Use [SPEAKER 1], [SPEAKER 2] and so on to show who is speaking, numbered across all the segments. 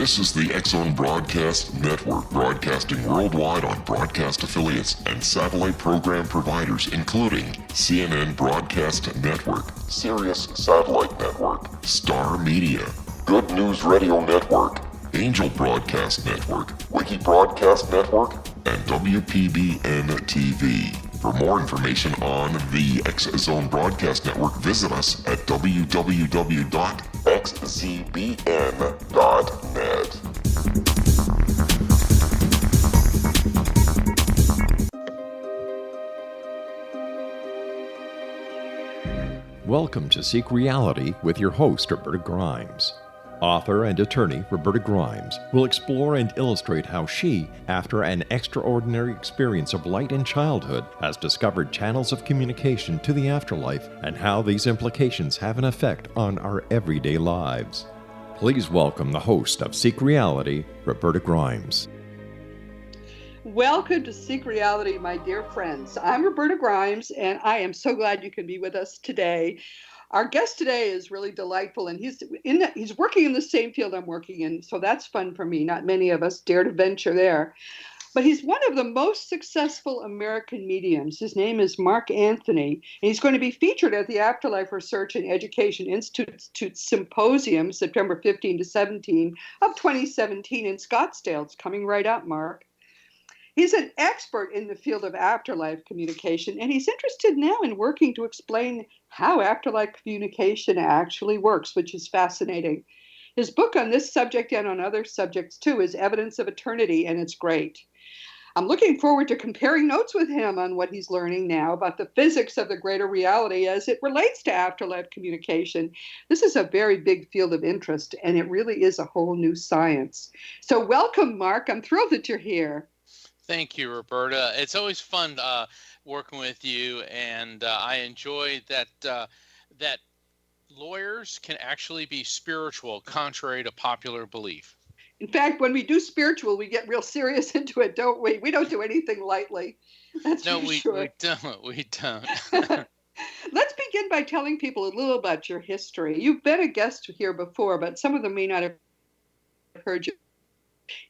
[SPEAKER 1] This is the X-Zone Broadcast Network, broadcasting worldwide on broadcast affiliates and satellite program providers, including CNN Broadcast Network, Sirius Satellite Network, Star Media, Good News Radio Network, Angel Broadcast Network, Wiki Broadcast Network, and WPBN TV. For more information on the X-Zone Broadcast Network, visit us at www.xzbn.net.
[SPEAKER 2] Welcome to Seek Reality with your host, Roberta Grimes. Author and attorney Roberta Grimes will explore and illustrate how she, after an extraordinary experience of light in childhood, has discovered channels of communication to the afterlife and how these implications have an effect on our everyday lives. Please welcome the host of Seek Reality, Roberta Grimes.
[SPEAKER 3] Welcome to Seek Reality, my dear friends. I'm Roberta Grimes, and I am so glad you can be with us today. Our guest today is really delightful, and he's working in the same field I'm working in, so that's fun for me. Not many of us dare to venture there. But he's one of the most successful American mediums. His name is Mark Anthony, and he's going to be featured at the Afterlife Research and Education Institute Symposium, September 15 to 17 of 2017 in Scottsdale. It's coming right up, Mark. He's an expert in the field of afterlife communication, and he's interested now in working to explain how afterlife communication actually works, which is fascinating. His book on this subject and on other subjects, too, is Evidence of Eternity, and it's great. I'm looking forward to comparing notes with him on what he's learning now about the physics of the greater reality as it relates to afterlife communication. This is a very big field of interest, and it really is a whole new science. So welcome, Mark. I'm thrilled that you're here.
[SPEAKER 4] Thank you, Roberta. It's always fun working with you, and I enjoy that lawyers can actually be spiritual, contrary to popular belief.
[SPEAKER 3] In fact, when we do spiritual, we get real serious into it, don't we? We don't do anything lightly. That's
[SPEAKER 4] no,
[SPEAKER 3] for
[SPEAKER 4] we,
[SPEAKER 3] sure.
[SPEAKER 4] we don't.
[SPEAKER 3] Let's begin by telling people a little about your history. You've been a guest here before, but some of them may not have heard you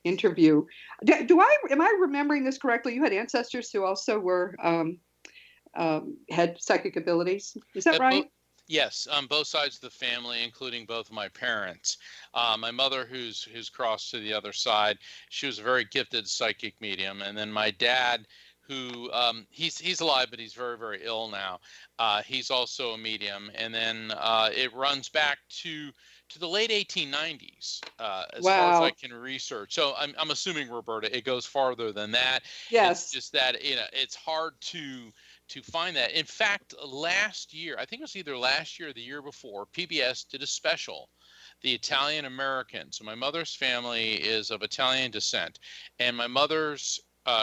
[SPEAKER 3] interview. Am I remembering this correctly? You had ancestors who also were had psychic abilities. Is that right?
[SPEAKER 4] Yes, on both sides of the family, including both of my parents. My mother, who's crossed to the other side, she was a very gifted psychic medium, and then my dad, who he's alive, but he's very, very ill now. He's also a medium, and then it runs back to the late 1890s, as far as I can research. So I'm assuming, Roberta, it goes farther than that.
[SPEAKER 3] Yes.
[SPEAKER 4] It's just that it's hard to find that. In fact, last year, I think it was either last year or the year before, PBS did a special, The Italian American. So my mother's family is of Italian descent, and my mother's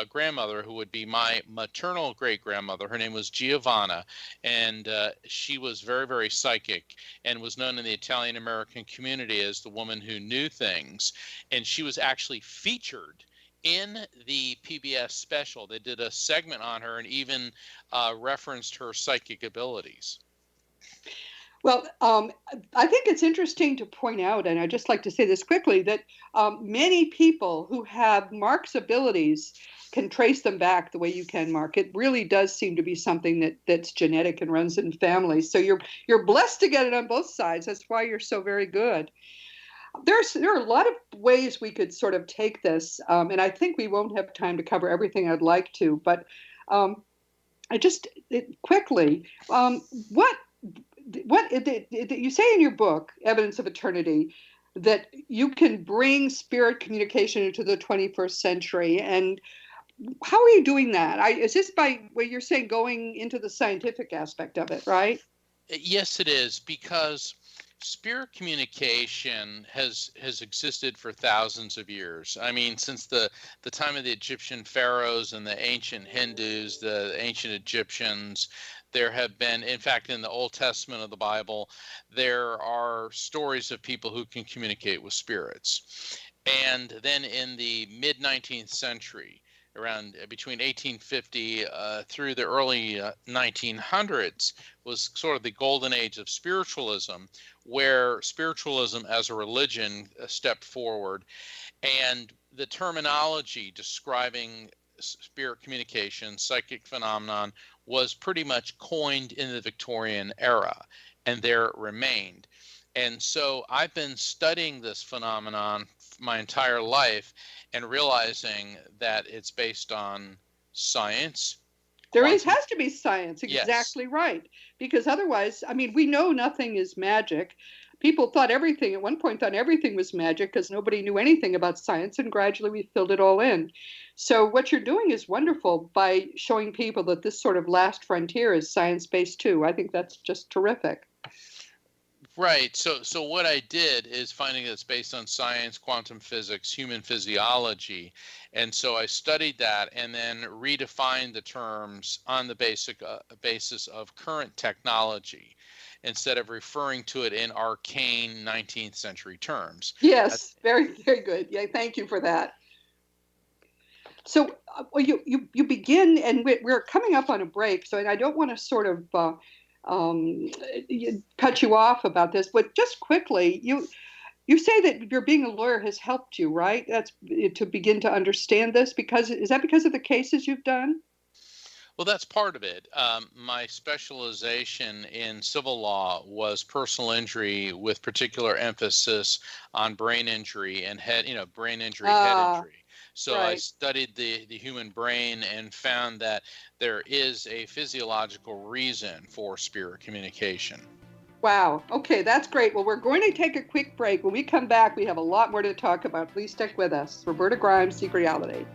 [SPEAKER 4] grandmother, who would be my maternal great-grandmother, her name was Giovanna, and she was very, very psychic and was known in the Italian-American community as the woman who knew things. And she was actually featured in the PBS special. They did a segment on her and even referenced her psychic abilities.
[SPEAKER 3] Well, I think it's interesting to point out, and I'd just like to say this quickly, that many people who have Mark's abilities can trace them back the way you can, Mark. It really does seem to be something that's genetic and runs in families. So you're blessed to get it on both sides. That's why you're so very good. There are a lot of ways we could sort of take this, and I think we won't have time to cover everything I'd like to, but quickly, what you say in your book, Evidence of Eternity, that you can bring spirit communication into the 21st century. And how are you doing that? Is this by what you're saying, going into the scientific aspect of it, right?
[SPEAKER 4] Yes, it is, because spirit communication has existed for thousands of years. I mean, since the time of the Egyptian pharaohs and the ancient Hindus, the ancient Egyptians, there have been, in fact, in the Old Testament of the Bible, there are stories of people who can communicate with spirits. And then in the mid-19th century, around between 1850 through the early 1900s was sort of the golden age of spiritualism, where spiritualism as a religion stepped forward, and the terminology describing spirit communication, psychic phenomenon, was pretty much coined in the Victorian era, and there it remained. And so I've been studying this phenomenon my entire life and realizing that it's based on science.
[SPEAKER 3] Has to be science. Exactly.
[SPEAKER 4] Yes.
[SPEAKER 3] Right. Because otherwise, I mean, we know nothing is magic. People thought everything, at one point, thought everything was magic because nobody knew anything about science, and gradually we filled it all in. So what you're doing is wonderful by showing people that this sort of last frontier is science-based too. I think that's just terrific.
[SPEAKER 4] Right. So what I did is finding that it's based on science, quantum physics, human physiology. And so I studied that and then redefined the terms on the basis of current technology, instead of referring to it in arcane 19th century terms.
[SPEAKER 3] Yes, very, very good. Yeah, thank you for that. So you begin, and we're coming up on a break, so I don't want to sort of cut you off about this, but just quickly, you say that your being a lawyer has helped you, right? That's to begin to understand this. Is that because of the cases you've done?
[SPEAKER 4] Well, that's part of it. My specialization in civil law was personal injury, with particular emphasis on brain injury and head injury. So right. I studied the human brain and found that there is a physiological reason for spirit communication.
[SPEAKER 3] Wow. Okay, that's great. Well, we're going to take a quick break. When we come back, we have a lot more to talk about. Please stick with us. Roberta Grimes, Seek Reality.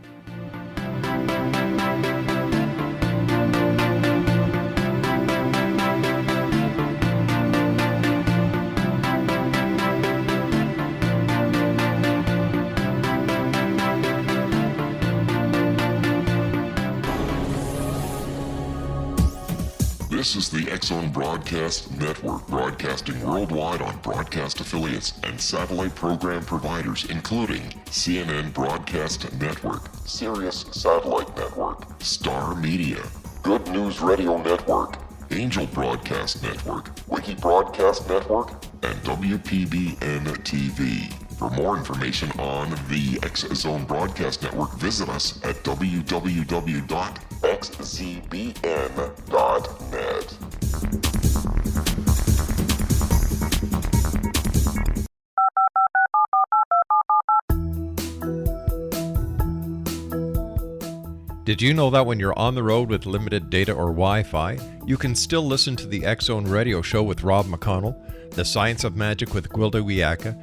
[SPEAKER 1] This is the X-Zone Broadcast Network, broadcasting worldwide on broadcast affiliates and satellite program providers, including CNN Broadcast Network, Sirius Satellite Network, Star Media, Good News Radio Network, Angel Broadcast Network, Wiki Broadcast Network, and WPBN TV. For more information on the X-Zone Broadcast Network, visit us at www.xzbn.net.
[SPEAKER 2] Did you know that when you're on the road with limited data or Wi-Fi, you can still listen to the X-Zone Radio Show with Rob McConnell, The Science of Magic with Gwilda Wiyaka,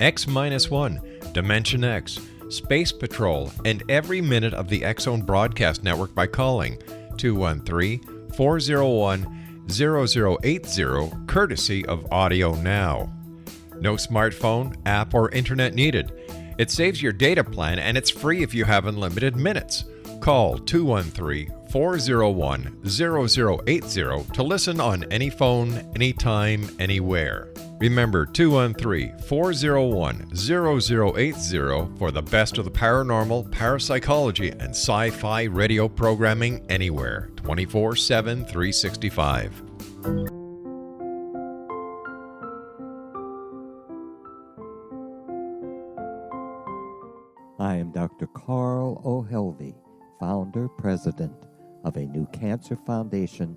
[SPEAKER 2] X-1, Dimension X, Space Patrol, and every minute of the X-Zone Broadcast Network by calling 213-401-0080, courtesy of Audio Now. No smartphone, app, or internet needed. It saves your data plan, and it's free if you have unlimited minutes. Call 213-401-0080 to listen on any phone, anytime, anywhere. Remember 213-401-0080 for the best of the paranormal, parapsychology, and sci-fi radio programming anywhere, 24/7, 365.
[SPEAKER 5] I am Dr. Carl O'Helvey, founder, president of a new cancer foundation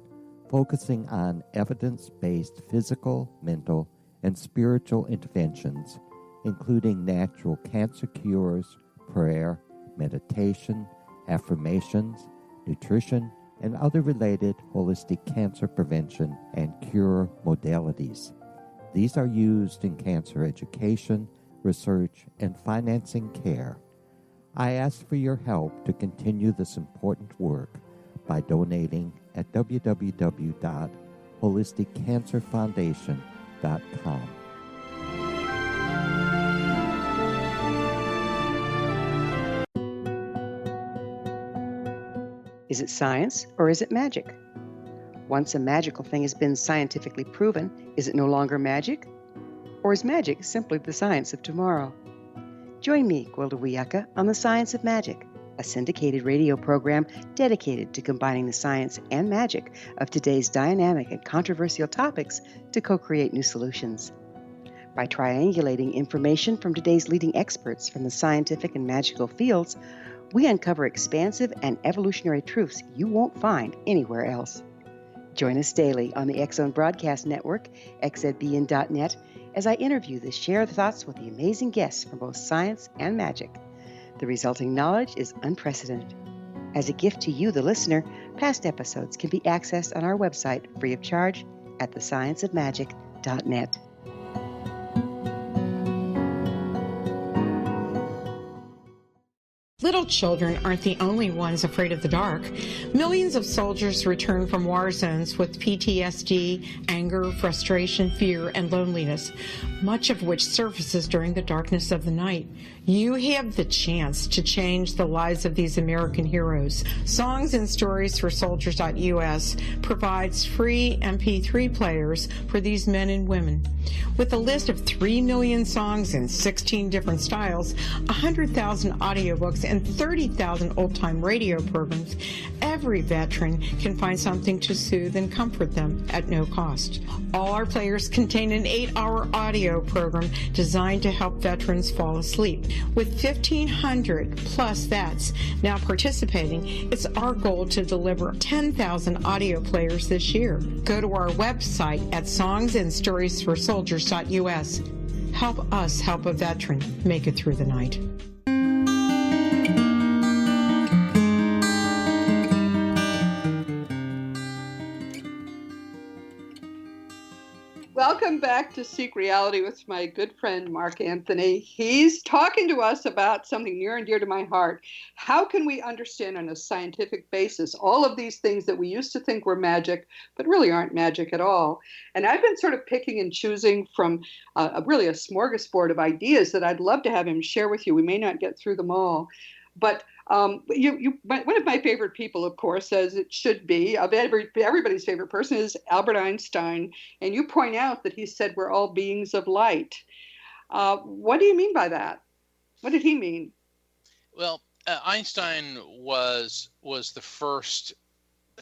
[SPEAKER 5] focusing on evidence-based physical, mental, and spiritual interventions, including natural cancer cures, prayer, meditation, affirmations, nutrition, and other related holistic cancer prevention and cure modalities. These are used in cancer education, research, and financing care. I ask for your help to continue this important work by donating at www.holisticcancerfoundation.com.
[SPEAKER 6] Is it science or is it magic? Once a magical thing has been scientifically proven, is it no longer magic? Or is magic simply the science of tomorrow? Join me, Gwilda Wiyaka, on The Science of Magic, a a syndicated radio program dedicated to combining the science and magic of today's dynamic and controversial topics to co-create new solutions. By triangulating information from today's leading experts from the scientific and magical fields, we uncover expansive and evolutionary truths you won't find anywhere else. Join us daily on the X-Zone Broadcast Network, xzbn.net, as I interview the share thoughts with the amazing guests from both science and magic. The resulting knowledge is unprecedented. As a gift to you, the listener, past episodes can be accessed on our website free of charge at thescienceofmagic.net.
[SPEAKER 7] Little children aren't the only ones afraid of the dark. Millions of soldiers return from war zones with PTSD, anger, frustration, fear, and loneliness, much of which surfaces during the darkness of the night. You have the chance to change the lives of these American heroes. Songs and Stories for Soldiers.us provides free MP3 players for these men and women. With a list of 3 million songs in 16 different styles, 100,000 audiobooks, and 30,000 old-time radio programs, every veteran can find something to soothe and comfort them at no cost. All our players contain an 8-hour audio program designed to help veterans fall asleep. With 1,500 plus vets now participating, it's our goal to deliver 10,000 audio players this year. Go to our website at songsandstoriesforsoldiers.us. Help us help a veteran make it through the night.
[SPEAKER 3] Welcome back to Seek Reality with my good friend, Mark Anthony. He's talking to us about something near and dear to my heart. How can we understand on a scientific basis all of these things that we used to think were magic, but really aren't magic at all? And I've been sort of picking and choosing from really a smorgasbord of ideas that I'd love to have him share with you. We may not get through them all, but one of my favorite people, of course, as it should be, everybody's favorite person is Albert Einstein. And you point out that he said we're all beings of light. What do you mean by that? What did he mean?
[SPEAKER 4] Well, Einstein was the first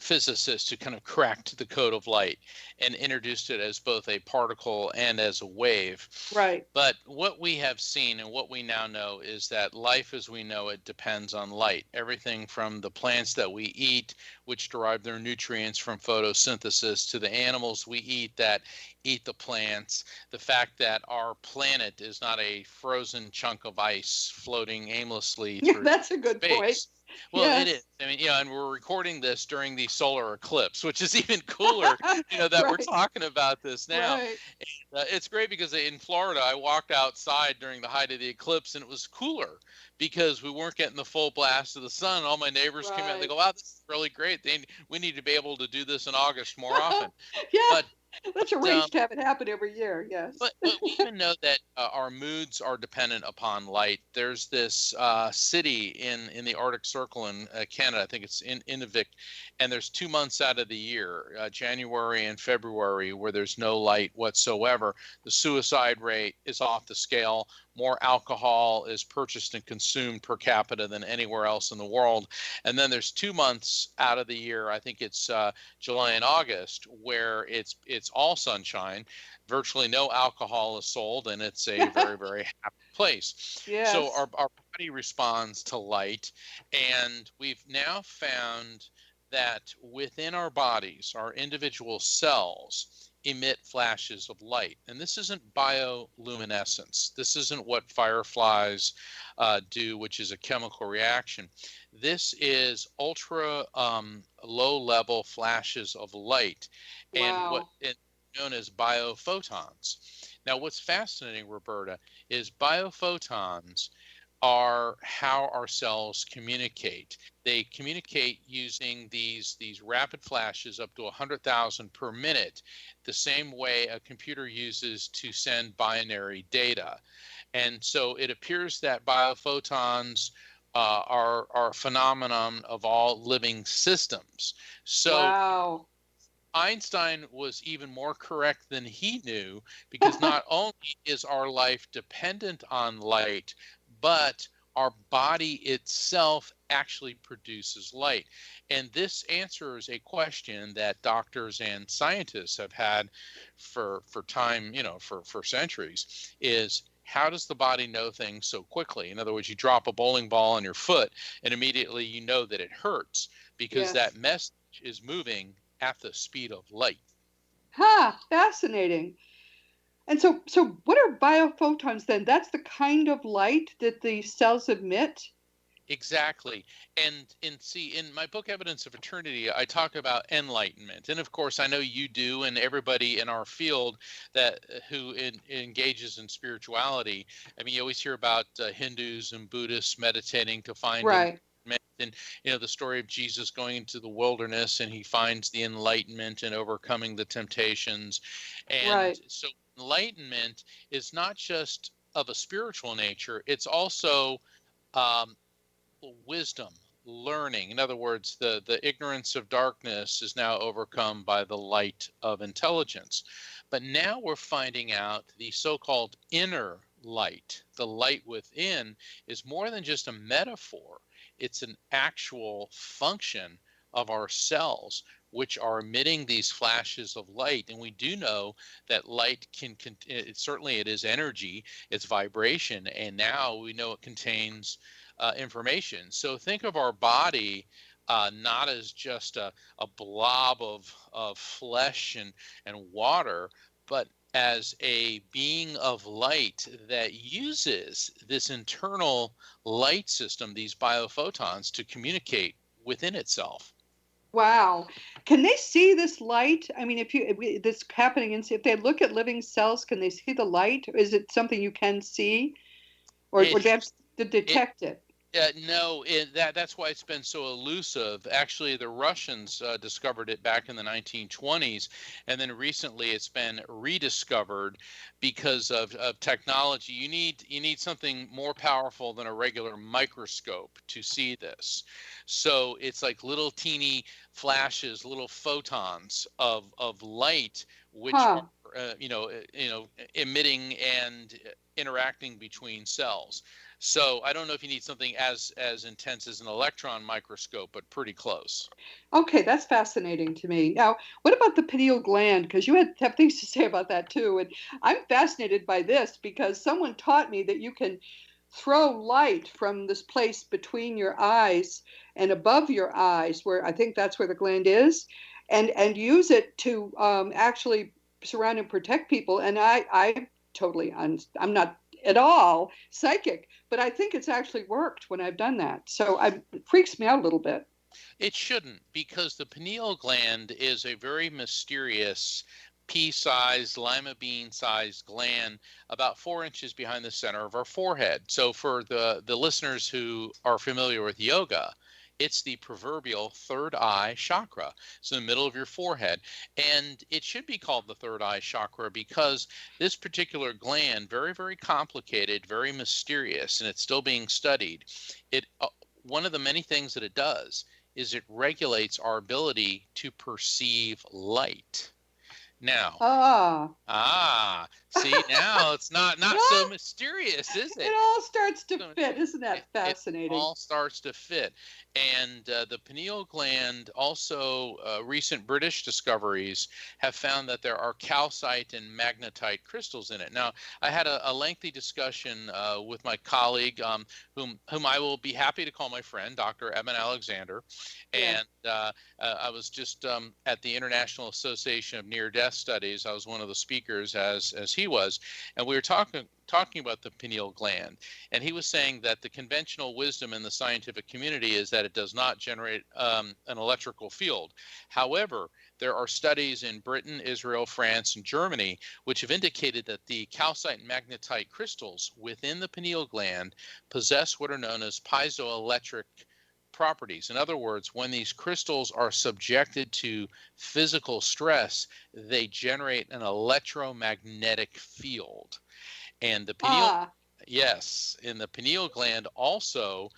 [SPEAKER 4] physicist who kind of cracked the code of light and introduced it as both a particle and as a wave.
[SPEAKER 3] Right.
[SPEAKER 4] But what we have seen and what we now know is that life as we know it depends on light. Everything from the plants that we eat, which derive their nutrients from photosynthesis, to the animals we eat that eat the plants, the fact that our planet is not a frozen chunk of ice floating aimlessly through
[SPEAKER 3] That's a good
[SPEAKER 4] space.
[SPEAKER 3] point.
[SPEAKER 4] Well,
[SPEAKER 3] Yes.
[SPEAKER 4] it is. I mean, and we're recording this during the solar eclipse, which is even cooler, that we're
[SPEAKER 3] Right.
[SPEAKER 4] talking about this now.
[SPEAKER 3] Right.
[SPEAKER 4] It's great because in Florida, I walked outside during the height of the eclipse and it was cooler because we weren't getting the full blast of the sun. All my neighbors came out and they go, wow, this is really great. We need to be able to do this in August more often.
[SPEAKER 3] Yeah.
[SPEAKER 4] But
[SPEAKER 3] Let's arrange to have it happen every year. Yes.
[SPEAKER 4] But we even know that our moods are dependent upon light. There's this city in the Arctic Circle in Canada. I think it's in Inuvik, and there's 2 months out of the year, January and February, where there's no light whatsoever. The suicide rate is off the scale. More alcohol is purchased and consumed per capita than anywhere else in the world. And then there's 2 months out of the year, I think it's July and August, where it's all sunshine. Virtually no alcohol is sold, and it's a very, very happy place.
[SPEAKER 3] Yes.
[SPEAKER 4] So our body responds to light, and we've now found that within our bodies, our individual cells emit flashes of light. And this isn't bioluminescence. This isn't what fireflies do, which is a chemical reaction. This is ultra low level flashes of light.
[SPEAKER 3] Wow.
[SPEAKER 4] And what is known as biophotons. Now, what's fascinating, Roberta, is biophotons are how our cells communicate. They communicate using these rapid flashes up to 100,000 per minute, the same way a computer uses to send binary data. And so it appears that biophotons are a phenomenon of all living systems. So
[SPEAKER 3] wow.
[SPEAKER 4] Einstein was even more correct than he knew, because not only is our life dependent on light, but our body itself actually produces light. And this answers a question that doctors and scientists have had for time, for centuries, is how does the body know things so quickly? In other words, you drop a bowling ball on your foot and immediately you know that it hurts because
[SPEAKER 3] Yes.
[SPEAKER 4] that message is moving at the speed of light.
[SPEAKER 3] Fascinating. And so what are biophotons then? That's the kind of light that the cells emit?
[SPEAKER 4] Exactly. And see, in my book Evidence of Eternity, I talk about enlightenment. And of course, I know you do, and everybody in our field that engages in spirituality. I mean, you always hear about Hindus and Buddhists meditating to find
[SPEAKER 3] Right.
[SPEAKER 4] enlightenment. And the story of Jesus going into the wilderness and he finds the enlightenment and overcoming the temptations. And
[SPEAKER 3] Right.
[SPEAKER 4] so enlightenment is not just of a spiritual nature, it's also um, wisdom, learning. In other words, the ignorance of darkness is now overcome by the light of intelligence. But now we're finding out the so-called inner light, the light within, is more than just a metaphor. It's an actual function of our cells, which are emitting these flashes of light. And we do know that light certainly it is energy, it's vibration, and now we know it contains information. So think of our body not as just a blob of flesh and water, but as a being of light that uses this internal light system, these biophotons, to communicate within itself.
[SPEAKER 3] Wow. Can they see this light? I mean, if this happening, and if they look at living cells, can they see the light? Or is it something you can see, or
[SPEAKER 4] It,
[SPEAKER 3] they have to
[SPEAKER 4] it
[SPEAKER 3] detect it?
[SPEAKER 4] No, that's why it's been so elusive. Actually, the Russians discovered it back in the 1920s, and then recently it's been rediscovered because of technology. You need something more powerful than a regular microscope to see this. So it's like little teeny flashes, little photons of light, which are
[SPEAKER 3] Huh.
[SPEAKER 4] emitting and interacting between cells. So I don't know if you need something as intense as an electron microscope, but pretty close.
[SPEAKER 3] Okay, that's fascinating to me. Now, what about the pineal gland? Because you have things to say about that too. And I'm fascinated by this because someone taught me that you can throw light from this place between your eyes and above your eyes, where I think that's where the gland is, and use it to actually surround and protect people. And I totally, I'm not at all psychic, but I think it's actually worked when I've done that. So it freaks me out a little bit.
[SPEAKER 4] It shouldn't, because the pineal gland is a very mysterious pea-sized, lima bean-sized gland about 4 inches behind the center of our forehead. So for the listeners who are familiar with yoga, it's the proverbial third eye chakra. It's in the middle of your forehead. And it should be called the third eye chakra because this particular gland, very, very complicated, very mysterious, and it's still being studied. One of the many things that it does is it regulates our ability to perceive light. Now, see, now it's not so mysterious, is
[SPEAKER 3] It
[SPEAKER 4] it?
[SPEAKER 3] all starts to fit. Isn't that fascinating?
[SPEAKER 4] It all starts to fit. And the pineal gland, also recent British discoveries have found that there are calcite and magnetite crystals in it. Now, I had a lengthy discussion with my colleague, whom I will be happy to call my friend, Dr. Eben Alexander.
[SPEAKER 3] Yeah.
[SPEAKER 4] And I was just at the International Association of Near-Death Studies. I was one of the speakers, as he was, and we were talking about the pineal gland, and he was saying that the conventional wisdom in the scientific community is that it does not generate an electrical field. However, there are studies in Britain, Israel, France, and Germany which have indicated that the calcite and magnetite crystals within the pineal gland possess what are known as piezoelectric properties. In other words, when these crystals are subjected to physical stress, they generate an electromagnetic field. And the pineal, yes, and the pineal gland also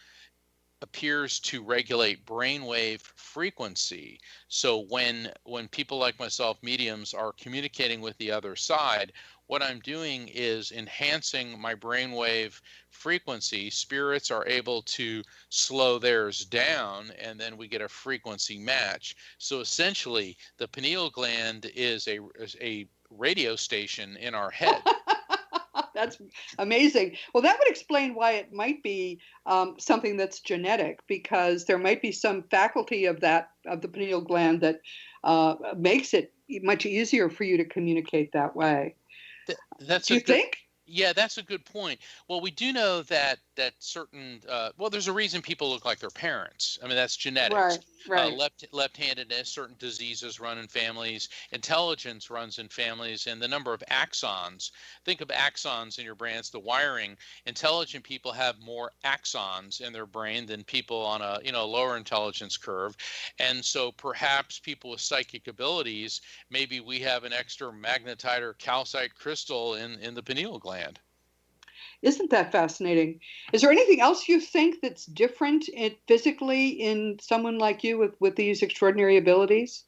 [SPEAKER 4] appears to regulate brainwave frequency. So when people like myself, mediums, are communicating with the other side, what I'm doing is enhancing my brainwave frequency. Spirits are able to slow theirs down, and then we get a frequency match. So essentially, the pineal gland is a radio station in our head.
[SPEAKER 3] That's amazing. Well, that would explain why it might be something that's genetic, because there might be some faculty of the pineal gland that makes it much easier for you to communicate that way.
[SPEAKER 4] That's
[SPEAKER 3] Do you think?
[SPEAKER 4] Yeah, that's a good point. Well, we do know that certain well, there's a reason people look like their parents. I mean, that's genetics.
[SPEAKER 3] Right.
[SPEAKER 4] Left-handedness, certain diseases run in families, intelligence runs in families, and the number of axons. Think of axons in your brain, it's the wiring. Intelligent people have more axons in their brain than people on a lower intelligence curve. And so perhaps people with psychic abilities, maybe we have an extra magnetite or calcite crystal in the pineal gland.
[SPEAKER 3] Isn't that fascinating? Is there anything else you think that's different physically in someone like you with these extraordinary abilities?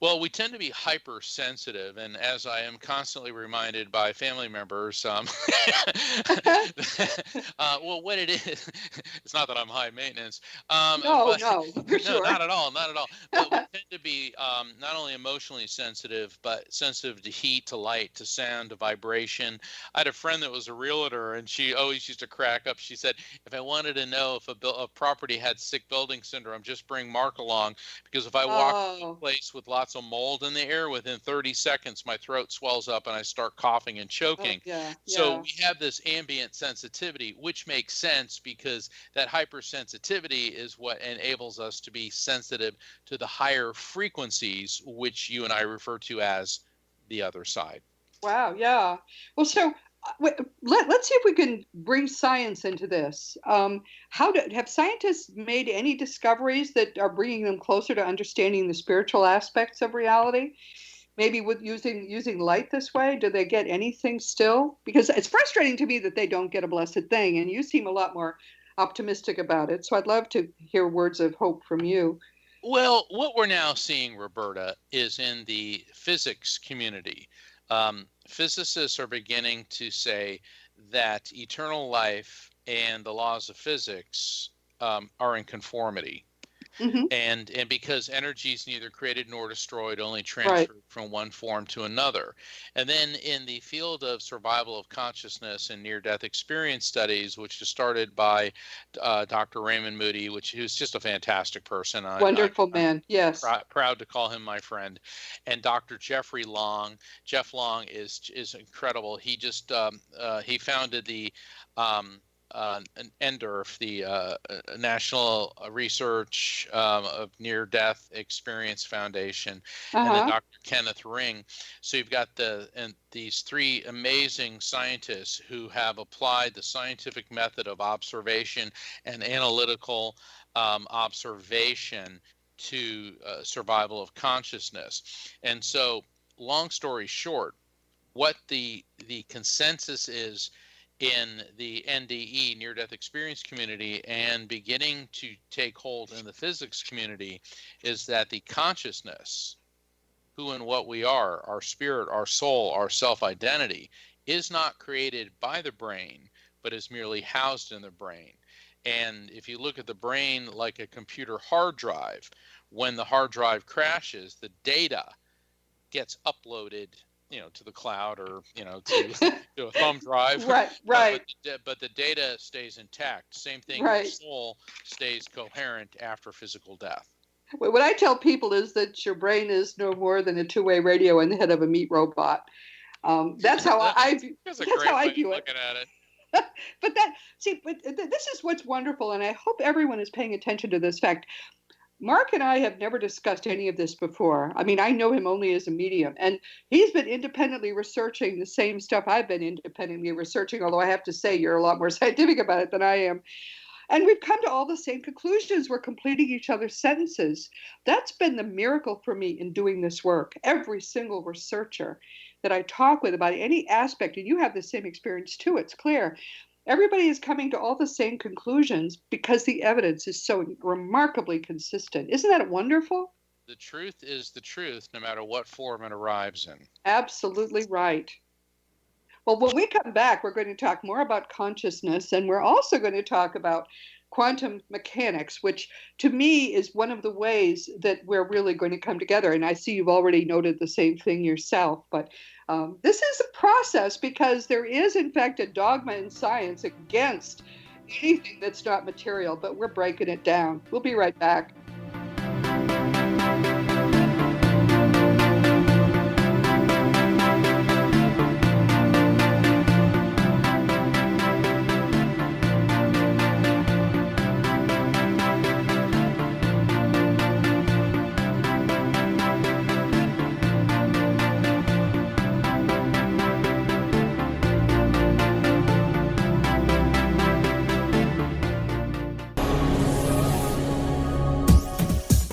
[SPEAKER 4] Well, we tend to be hypersensitive, and as I am constantly reminded by family members, well, what it is, it's not that I'm high maintenance.
[SPEAKER 3] No, for sure.
[SPEAKER 4] No, not at all, not at all. But we tend to be not only emotionally sensitive, but sensitive to heat, to light, to sound, to vibration. I had a friend that was a realtor, and she always used to crack up. She said, if I wanted to know if a property had sick building syndrome, just bring Mark along, because if I walk to a place with lots of mold in the air, within 30 seconds my throat swells up and I start coughing and choking. So we have this ambient sensitivity, which makes sense because that hypersensitivity is what enables us to be sensitive to the higher frequencies, which you and I refer to as the other side.
[SPEAKER 3] Wow, yeah. Well, so let's see if we can bring science into this. Have scientists made any discoveries that are bringing them closer to understanding the spiritual aspects of reality? Maybe with using light this way, do they get anything still? Because it's frustrating to me that they don't get a blessed thing, and you seem a lot more optimistic about it. So I'd love to hear words of hope from you.
[SPEAKER 4] Well, what we're now seeing, Roberta, is in the physics community. Physicists are beginning to say that eternal life and the laws of physics are in conformity.
[SPEAKER 3] Mm-hmm.
[SPEAKER 4] And because energy is neither created nor destroyed, only transferred from one form to another. And then in the field of survival of consciousness and near-death experience studies, which is started by Dr. Raymond Moody, who's just a fantastic person.
[SPEAKER 3] Wonderful man, yes.
[SPEAKER 4] Proud to call him my friend. And Dr. Jeffrey Long. Jeff Long is incredible. He just he founded the NDERF, the National Research of Near-Death Experience Foundation, and then Dr. Kenneth Ring. So you've got these three amazing scientists who have applied the scientific method of observation and analytical observation to survival of consciousness. And so, long story short, what the consensus is in the NDE, near-death experience community, and beginning to take hold in the physics community, is that the consciousness, who and what we are, our spirit, our soul, our self-identity, is not created by the brain, but is merely housed in the brain. And if you look at the brain like a computer hard drive, when the hard drive crashes, the data gets uploaded to the cloud or, to a thumb drive.
[SPEAKER 3] Right.
[SPEAKER 4] But the data stays intact. Same thing,
[SPEAKER 3] right.
[SPEAKER 4] The soul stays coherent after physical death.
[SPEAKER 3] What I tell people is that your brain is no more than a two-way radio in the head of a meat robot. That's how I view it.
[SPEAKER 4] Looking at it.
[SPEAKER 3] But this is what's wonderful, and I hope everyone is paying attention to this fact. Mark and I have never discussed any of this before. I mean, I know him only as a medium, and he's been independently researching the same stuff I've been independently researching, although I have to say you're a lot more scientific about it than I am. And we've come to all the same conclusions. We're completing each other's sentences. That's been the miracle for me in doing this work. Every single researcher that I talk with about any aspect, and you have the same experience too, it's clear, everybody is coming to all the same conclusions because the evidence is so remarkably consistent. Isn't that wonderful?
[SPEAKER 4] The truth is the truth, no matter what form it arrives in.
[SPEAKER 3] Absolutely right. Well, when we come back, we're going to talk more about consciousness, and we're also going to talk about quantum mechanics, which to me is one of the ways that we're really going to come together. And I see you've already noted the same thing yourself, but this is a process because there is, in fact, a dogma in science against anything that's not material, but we're breaking it down. We'll be right back.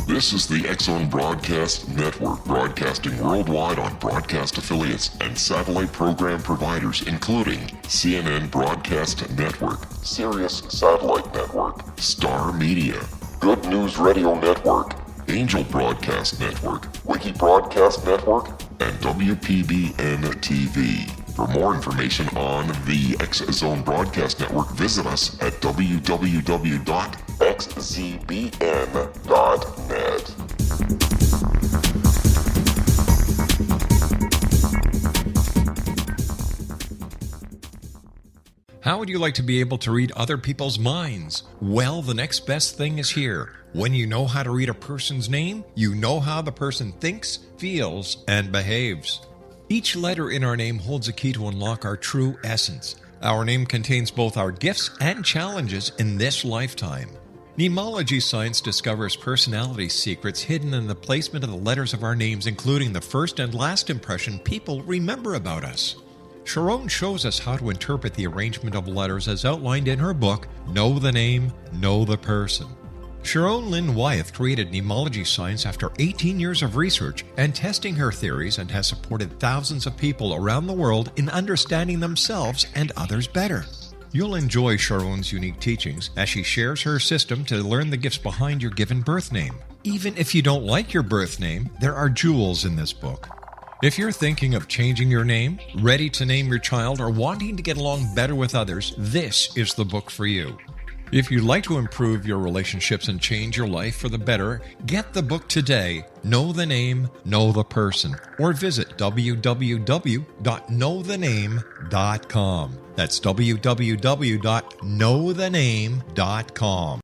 [SPEAKER 1] This is the X-Zone Broadcast Network, broadcasting worldwide on broadcast affiliates and satellite program providers, including CNN Broadcast Network, Sirius Satellite Network, Star Media, Good News Radio Network, Angel Broadcast Network, Wiki Broadcast Network, and WPBN TV. For more information on the X-Zone Broadcast Network, visit us at www.xzbn.net.
[SPEAKER 2] How would you like to be able to read other people's minds? Well, the next best thing is here. When you know how to read a person's name, you know how the person thinks, feels, and behaves. Each letter in our name holds a key to unlock our true essence. Our name contains both our gifts and challenges in this lifetime. Mnemology science discovers personality secrets hidden in the placement of the letters of our names, including the first and last impression people remember about us. Sharon shows us how to interpret the arrangement of letters as outlined in her book, Know the Name, Know the Person. Sharon Lynn Wyeth created mnemology science after 18 years of research and testing her theories, and has supported thousands of people around the world in understanding themselves and others better. You'll enjoy Sharon's unique teachings as she shares her system to learn the gifts behind your given birth name. Even if you don't like your birth name, there are jewels in this book. If you're thinking of changing your name, ready to name your child, or wanting to get along better with others, this is the book for you. If you'd like to improve your relationships and change your life for the better, get the book today, Know the Name, Know the Person, or visit www.knowthename.com. That's www.knowthename.com.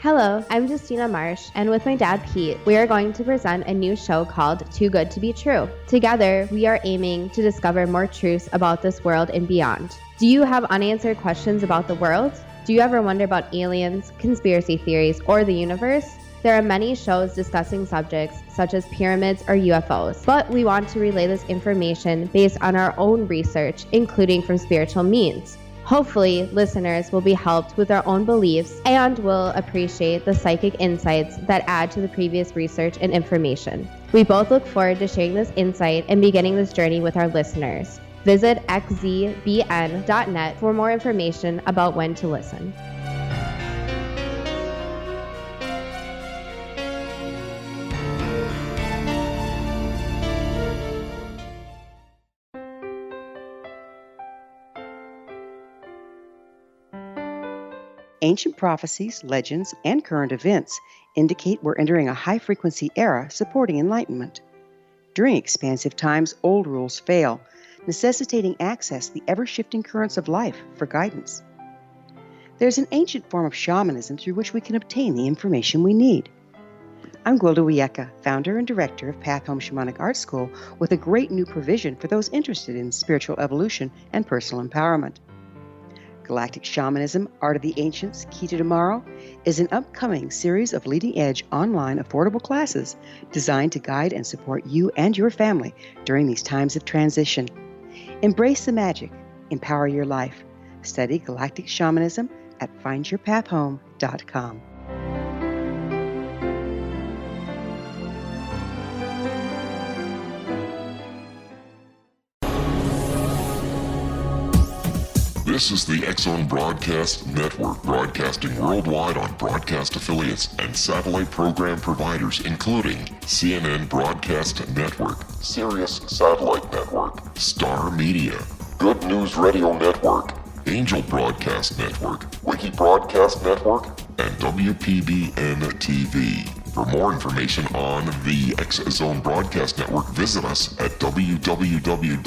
[SPEAKER 8] Hello, I'm Justina Marsh, and with my dad Pete, we are going to present a new show called Too Good to Be True. Together, we are aiming to discover more truths about this world and beyond. Do you have unanswered questions about the world? Do you ever wonder about aliens, conspiracy theories, or the universe? There are many shows discussing subjects such as pyramids or UFOs, but we want to relay this information based on our own research, including from spiritual means. Hopefully, listeners will be helped with their own beliefs and will appreciate the psychic insights that add to the previous research and information. We both look forward to sharing this insight and beginning this journey with our listeners. Visit xzbn.net for more information about when to listen.
[SPEAKER 6] Ancient prophecies, legends, and current events indicate we're entering a high-frequency era supporting enlightenment. During expansive times, old rules fail, necessitating access to the ever-shifting currents of life for guidance. There's an ancient form of shamanism through which we can obtain the information we need. I'm Gwilda Wieka, founder and director of Path Home Shamanic Art School, with a great new provision for those interested in spiritual evolution and personal empowerment. Galactic Shamanism, Art of the Ancients, Key to Tomorrow, is an upcoming series of leading-edge online affordable classes designed to guide and support you and your family during these times of transition. Embrace the magic. Empower your life. Study Galactic Shamanism at findyourpathhome.com.
[SPEAKER 1] This is the X-Zone Broadcast Network, broadcasting worldwide on broadcast affiliates and satellite program providers, including CNN Broadcast Network, Sirius Satellite Network, Star Media, Good News Radio Network, Angel Broadcast Network, Wiki Broadcast Network, and WPBN TV. For more information on the X-Zone Broadcast Network, visit us at www.xzbn.net.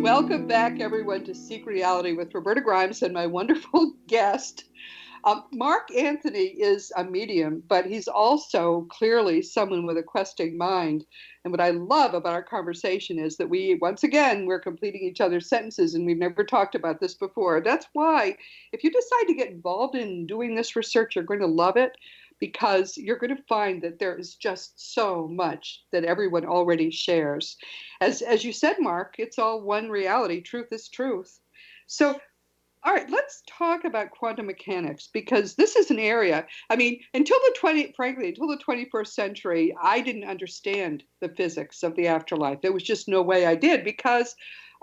[SPEAKER 3] Welcome back, everyone, to Seek Reality with Roberta Grimes and my wonderful guest. Mark Anthony is a medium, but he's also clearly someone with a questing mind. And what I love about our conversation is that we're completing each other's sentences, and we've never talked about this before. That's why, if you decide to get involved in doing this research, you're going to love it, because you're going to find that there is just so much that everyone already shares. As you said, Mark, it's all one reality. Truth is truth. So, all right, let's talk about quantum mechanics, because this is an area, until the 21st century, I didn't understand the physics of the afterlife. There was just no way I did, because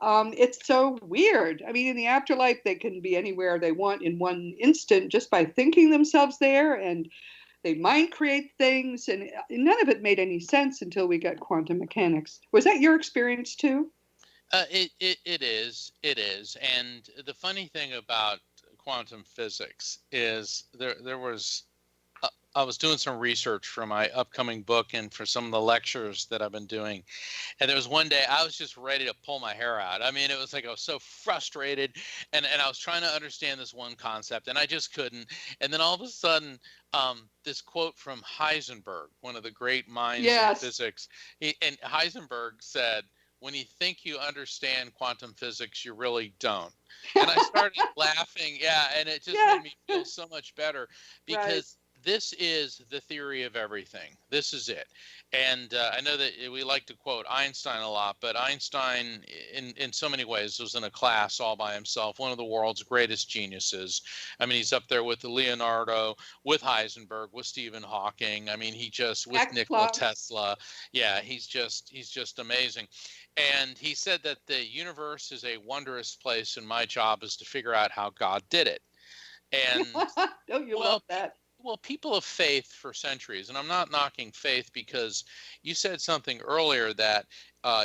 [SPEAKER 3] it's so weird. In the afterlife, they can be anywhere they want in one instant just by thinking themselves there, and they mind create things, and none of it made any sense until we got quantum mechanics. Was that your experience too?
[SPEAKER 4] It is. And the funny thing about quantum physics is I was doing some research for my upcoming book and for some of the lectures that I've been doing. And there was one day I was just ready to pull my hair out. It was like I was so frustrated, and I was trying to understand this one concept, and I just couldn't. And then all of a sudden, this quote from Heisenberg, one of the great minds in physics, and Heisenberg said, "When you think you understand quantum physics, you really don't." And I started laughing. Yeah. And it just made me feel so much better, because this is the theory of everything. This is it. And I know that we like to quote Einstein a lot, but Einstein, in so many ways, was in a class all by himself, one of the world's greatest geniuses. He's up there with Leonardo, with Heisenberg, with Stephen Hawking. With Nikola Tesla. Yeah, he's just amazing. And he said that the universe is a wondrous place, and my job is to figure out how God did it. And
[SPEAKER 3] don't you love that?
[SPEAKER 4] Well, people of faith for centuries, and I'm not knocking faith, because you said something earlier that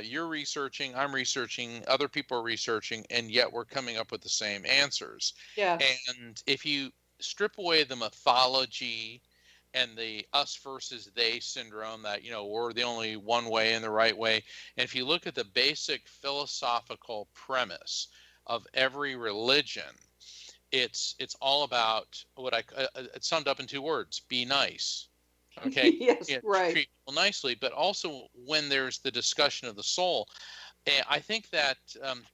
[SPEAKER 4] you're researching, I'm researching, other people are researching, and yet we're coming up with the same answers.
[SPEAKER 3] Yes.
[SPEAKER 4] And if you strip away the mythology and the us versus they syndrome that, we're the only one way and the right way, and if you look at the basic philosophical premise of every religion, it's all about it's summed up in two words: be nice. Okay.
[SPEAKER 3] Yes, right.
[SPEAKER 4] Treat people nicely, but also when there's the discussion of the soul, I think that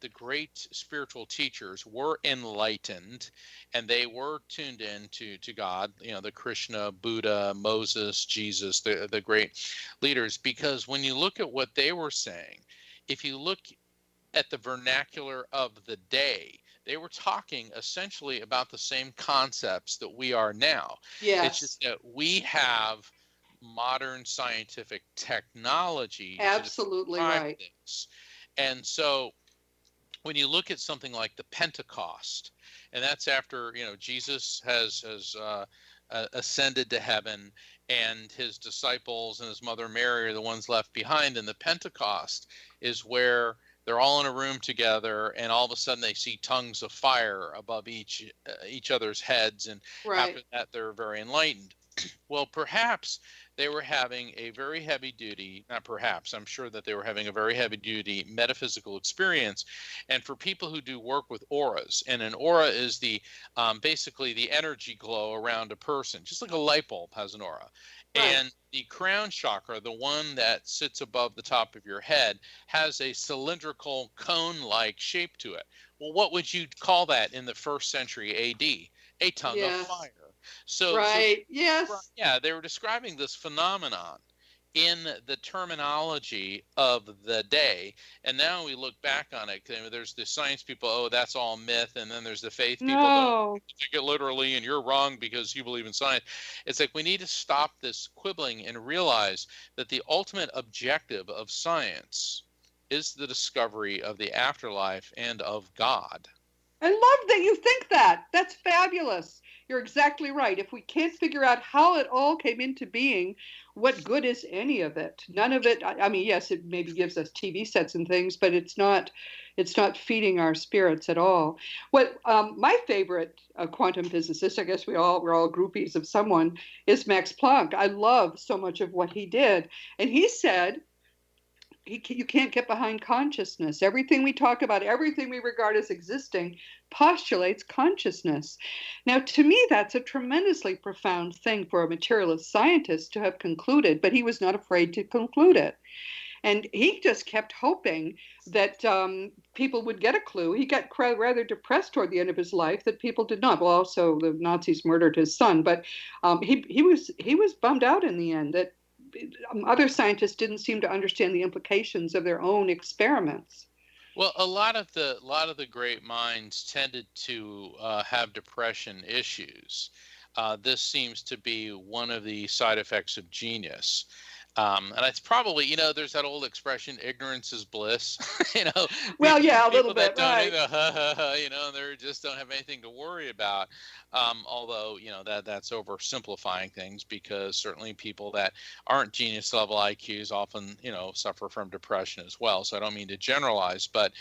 [SPEAKER 4] the great spiritual teachers were enlightened, and they were tuned in to God, the Krishna, Buddha, Moses, Jesus, the great leaders, because when you look at what they were saying, if you look at the vernacular of the day, they were talking essentially about the same concepts that we are now.
[SPEAKER 3] Yes.
[SPEAKER 4] It's just that we have modern scientific technology.
[SPEAKER 3] Absolutely
[SPEAKER 4] to describe
[SPEAKER 3] right.
[SPEAKER 4] this. And so when you look at something like the Pentecost, and that's after, Jesus has ascended to heaven, and his disciples and his mother Mary are the ones left behind, and the Pentecost is where they're all in a room together, and all of a sudden they see tongues of fire above each other's heads, and after that they're very enlightened. Well, perhaps they were having a very heavy duty, not perhaps, I'm sure that they were having a very heavy duty metaphysical experience. And for people who do work with auras, and an aura is the basically the energy glow around a person, just like a light bulb has an aura. And the crown chakra, the one that sits above the top of your head, has a cylindrical cone-like shape to it. Well, what would you call that in the 1st century AD? A tongue of fire. So
[SPEAKER 3] yes.
[SPEAKER 4] Yeah, they were describing this phenomenon. in the terminology of the day. And now we look back on it. There's the science people, oh, that's all myth. And then there's the faith people, don't take it literally, and you're wrong because you believe in science. It's like we need to stop this quibbling and realize that the ultimate objective of science is the discovery of the afterlife and of God.
[SPEAKER 3] I love that you think that. That's fabulous. You're exactly right. If we can't figure out how it all came into being, what good is any of it? None of it. I mean, yes, it maybe gives us TV sets and things, but it's not feeding our spirits at all. What my favorite quantum physicist, I guess we're all groupies of someone, is Max Planck. I love so much of what he did, and he said, you can't get behind consciousness. Everything we talk about, everything we regard as existing, postulates consciousness. Now, to me, that's a tremendously profound thing for a materialist scientist to have concluded, but he was not afraid to conclude it. And he just kept hoping that people would get a clue. He got rather depressed toward the end of his life that people did not. Well, also the Nazis murdered his son, but he was bummed out in the end that other scientists didn't seem to understand the implications of their own experiments.
[SPEAKER 4] Well, a lot of the great minds tended to have depression issues. This seems to be one of the side effects of genius. And it's probably, there's that old expression, ignorance is bliss.
[SPEAKER 3] Well, yeah, a little
[SPEAKER 4] bit,
[SPEAKER 3] that right.
[SPEAKER 4] They just don't have anything to worry about. Although, that's oversimplifying things, because certainly people that aren't genius level IQs often, suffer from depression as well. So I don't mean to generalize, but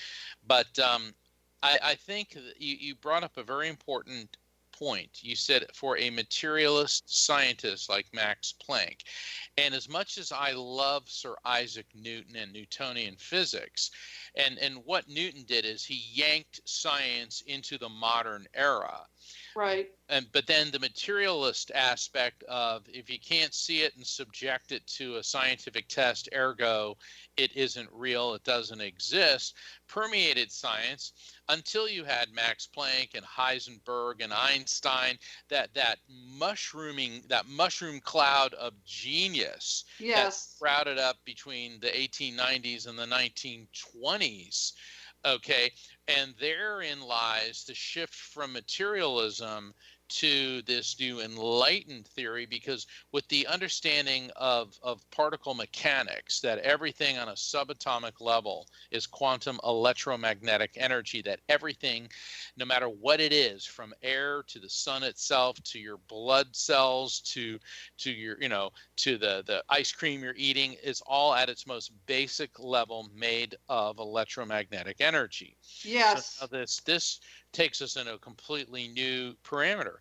[SPEAKER 4] I think you brought up a very important point. You said for a materialist scientist like Max Planck, and as much as I love Sir Isaac Newton and Newtonian physics, and what Newton did is he yanked science into the modern era.
[SPEAKER 3] Right.
[SPEAKER 4] But then the materialist aspect of, if you can't see it and subject it to a scientific test, ergo it isn't real, it doesn't exist, permeated science until you had Max Planck and Heisenberg and Einstein, that mushroom cloud of genius that sprouted up between the 1890s and the 1920s. Okay, and therein lies the shift from materialism to this new enlightened theory, because with the understanding of particle mechanics, that everything on a subatomic level is quantum electromagnetic energy, that everything, no matter what it is, from air to the sun itself, to your blood cells, to your, to the ice cream you're eating, is all at its most basic level made of electromagnetic energy.
[SPEAKER 3] Yes.
[SPEAKER 4] So now this takes us in a completely new parameter.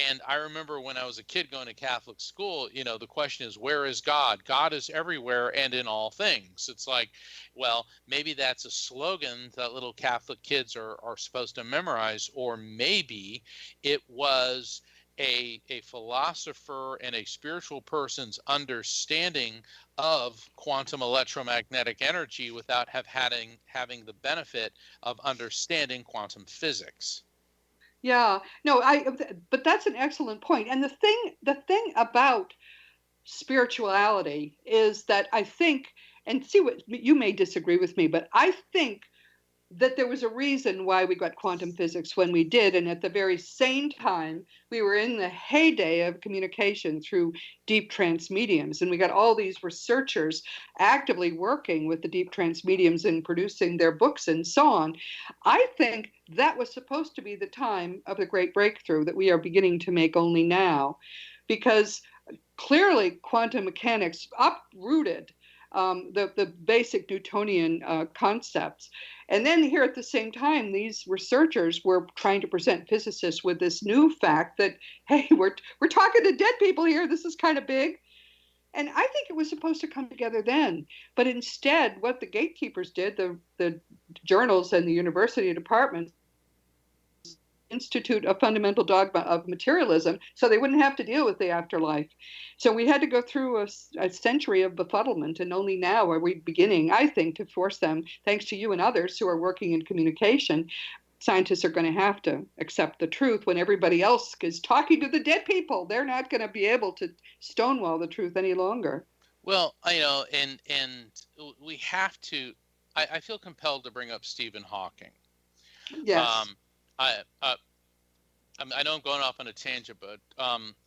[SPEAKER 4] And I remember when I was a kid going to Catholic school, the question is, where is God? God is everywhere and in all things. It's like, well, maybe that's a slogan that little Catholic kids are supposed to memorize, or maybe it was a philosopher and a spiritual person's understanding of quantum electromagnetic energy without having the benefit of understanding quantum physics.
[SPEAKER 3] Yeah, no, but that's an excellent point. And the thing about spirituality is that I think, and see what you may disagree with me, but I think that there was a reason why we got quantum physics when we did, and at the very same time we were in the heyday of communication through deep trance mediums, and we got all these researchers actively working with the deep trance mediums and producing their books and so on. I think that was supposed to be the time of the great breakthrough that we are beginning to make only now, because clearly quantum mechanics uprooted the basic Newtonian concepts. And then here at the same time, these researchers were trying to present physicists with this new fact that, hey, we're talking to dead people here. This is kind of big. And I think it was supposed to come together then. But instead, what the gatekeepers did, the journals and the university departments, institute a fundamental dogma of materialism so they wouldn't have to deal with the afterlife. So we had to go through a century of befuddlement, and only now are we beginning, I think, to force them, thanks to you and others who are working in communication. Scientists are going to have to accept the truth when everybody else is talking to the dead people. They're not going to be able to stonewall the truth any longer.
[SPEAKER 4] Well, and we have to. I feel compelled to bring up Stephen Hawking.
[SPEAKER 3] Yes.
[SPEAKER 4] I I know I'm going off on a tangent, but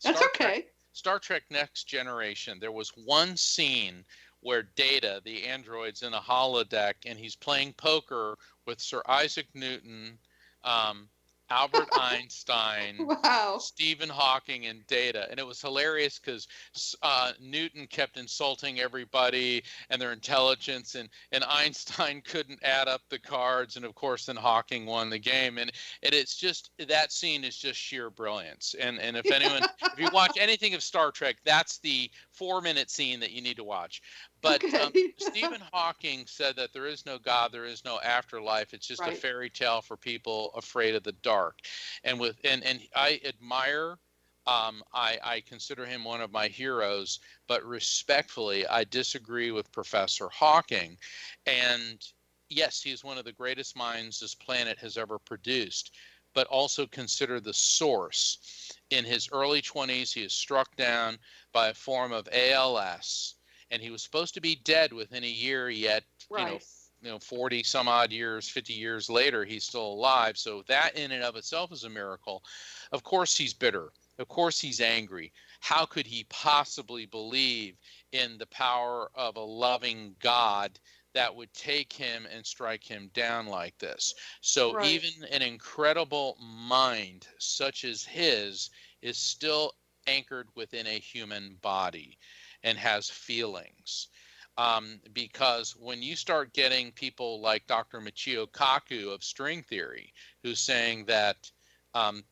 [SPEAKER 3] That's okay.
[SPEAKER 4] Star Trek Next Generation, there was one scene where Data, the android's in a holodeck, and he's playing poker with Sir Isaac Newton, Albert Einstein,
[SPEAKER 3] Wow.
[SPEAKER 4] Stephen Hawking, and Data. And it was hilarious because Newton kept insulting everybody and their intelligence, and Einstein couldn't add up the cards. And of course, then Hawking won the game. And it's just, that scene is just sheer brilliance. And if anyone, if you watch anything of Star Trek, that's the 4-minute scene that you need to watch. But
[SPEAKER 3] Okay.
[SPEAKER 4] Stephen Hawking said that there is no God, there is no afterlife. It's just a
[SPEAKER 3] Right.
[SPEAKER 4] fairy tale for people afraid of the dark. And I admire, I consider him one of my heroes, but respectfully, I disagree with Professor Hawking. And yes, he is one of the greatest minds this planet has ever produced, but also consider the source. In his early 20s, he is struck down by a form of ALS. And he was supposed to be dead within a year, yet,
[SPEAKER 3] Right.
[SPEAKER 4] 40 some odd years, 50 years later, he's still alive. So that in and of itself is a miracle. Of course, he's bitter. Of course, he's angry. How could he possibly believe in the power of a loving God that would take him and strike him down like this? So
[SPEAKER 3] Right.
[SPEAKER 4] even an incredible mind such as his is still anchored within a human body and has feelings. Because when you start getting people like Dr. Michio Kaku of string theory, who's saying that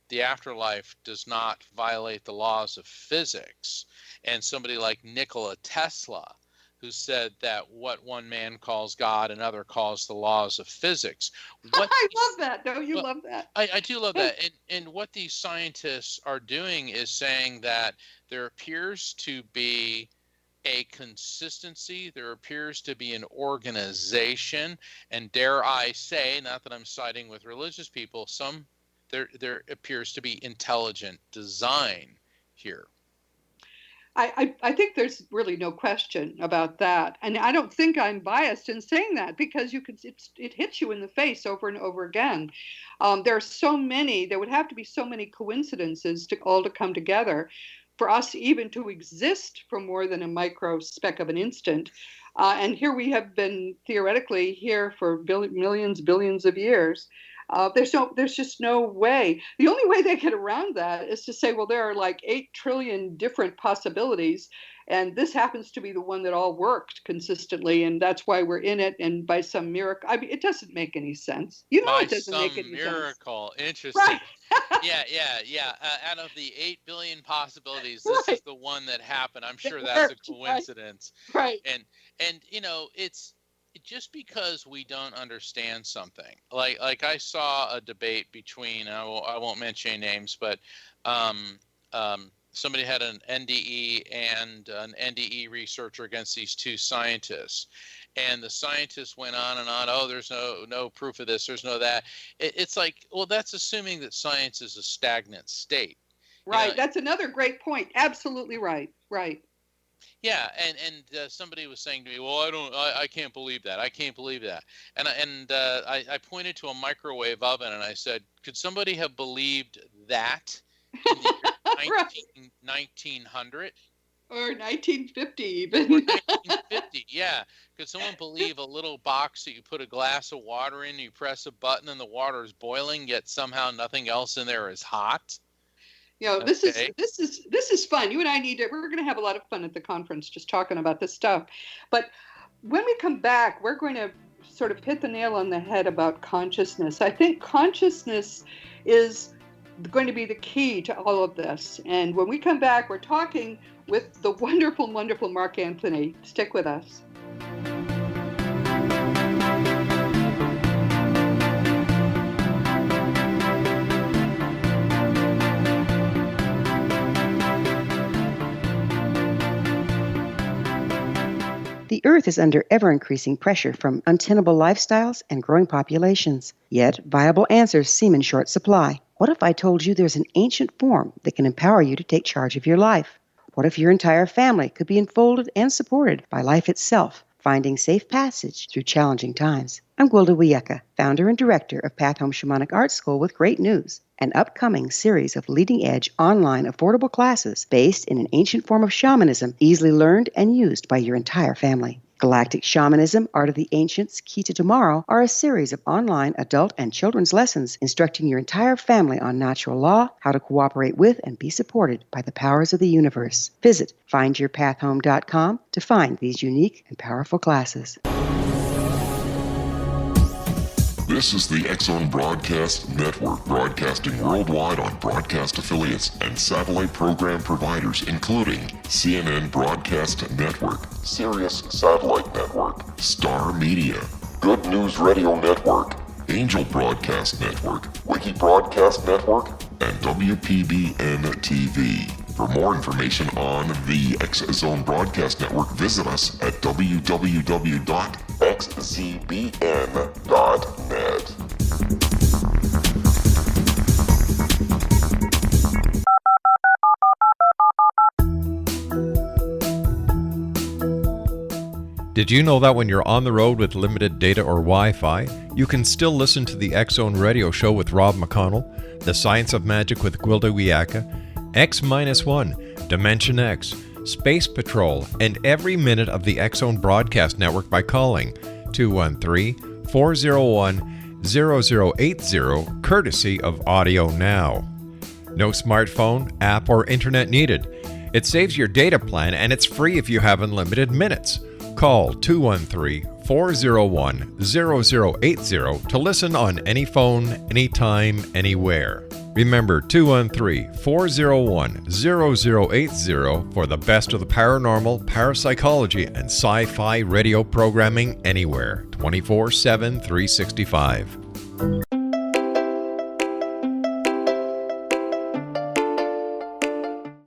[SPEAKER 4] the afterlife does not violate the laws of physics, and somebody like Nikola Tesla, who said that what one man calls God, another calls the laws of physics.
[SPEAKER 3] I love that. Don't you love that?
[SPEAKER 4] I do love that. And what these scientists are doing is saying that there appears to be a consistency, there appears to be an organization, and dare I say, not that I'm siding with religious people, there appears to be intelligent design here.
[SPEAKER 3] I think there's really no question about that, and I don't think I'm biased in saying that, because it hits you in the face over and over again. There are so many. There would have to be so many coincidences to come together for us even to exist for more than a micro speck of an instant. And here we have been theoretically here for billions of years. There's just no way. The only way they get around that is to say, well, there are like 8 trillion different possibilities, and this happens to be the one that all worked consistently, and that's why we're in it. And by some miracle, I mean, it doesn't make any sense. It doesn't make any sense.
[SPEAKER 4] Miracle, interesting.
[SPEAKER 3] Right.
[SPEAKER 4] Yeah. Out of the 8 billion possibilities, this is the one that happened. I'm sure that's a coincidence.
[SPEAKER 3] Right.
[SPEAKER 4] And it's just because we don't understand something. Like I saw a debate between, I won't mention names, but somebody had an NDE and an NDE researcher against these two scientists. And the scientists went on and on. Oh, there's no proof of this. There's no that. It's like, well, that's assuming that science is a stagnant state.
[SPEAKER 3] Right. That's another great point. Absolutely right. Right.
[SPEAKER 4] Yeah, and somebody was saying to me, well, I can't believe that. I can't believe that. And I pointed to a microwave oven and I said, could somebody have believed that in the year 1900?
[SPEAKER 3] Or 1950 even.
[SPEAKER 4] Or 1950, yeah. Could someone believe a little box that you put a glass of water in, you press a button and the water is boiling, yet somehow nothing else in there is hot?
[SPEAKER 3] This is fun. You and I we're going to have a lot of fun at the conference just talking about this stuff. But when we come back, we're going to sort of hit the nail on the head about consciousness. I think consciousness is going to be the key to all of this. And when we come back, we're talking with the wonderful, wonderful Mark Anthony. Stick with us.
[SPEAKER 6] The Earth is under ever-increasing pressure from untenable lifestyles and growing populations. Yet, viable answers seem in short supply. What if I told you there's an ancient form that can empower you to take charge of your life? What if your entire family could be enfolded and supported by life itself, finding safe passage through challenging times? I'm Gwilda Wiyaka, founder and director of Path Home Shamanic Art School, with great news: an upcoming series of leading-edge online affordable classes based in an ancient form of shamanism, easily learned and used by your entire family. Galactic Shamanism, Art of the Ancients, Key to Tomorrow are a series of online adult and children's lessons instructing your entire family on natural law, how to cooperate with and be supported by the powers of the universe. Visit findyourpathhome.com to find these unique and powerful classes.
[SPEAKER 1] This is the X-Zone Broadcast Network, broadcasting worldwide on broadcast affiliates and satellite program providers, including CNN Broadcast Network, Sirius Satellite Network, Star Media, Good News Radio Network, Angel Broadcast Network, Wiki Broadcast Network, and WPBN TV. For more information on the X-Zone Broadcast Network, visit us at www.xzbn.net.
[SPEAKER 2] Did you know that when you're on the road with limited data or Wi-Fi, you can still listen to the X-Zone Radio Show with Rob McConnell, The Science of Magic with Gwilda Wiyaka, X-1, Dimension X, Space Patrol, and every minute of the X-Zone Broadcast Network by calling 213-401-0080, courtesy of Audio Now. No smartphone, app, or internet needed. It saves your data plan, and it's free if you have unlimited minutes. Call 213-401-0080 to listen on any phone, anytime, anywhere. Remember, 213-401-0080 for the best of the paranormal, parapsychology, and sci-fi radio programming anywhere, 24/7, 365.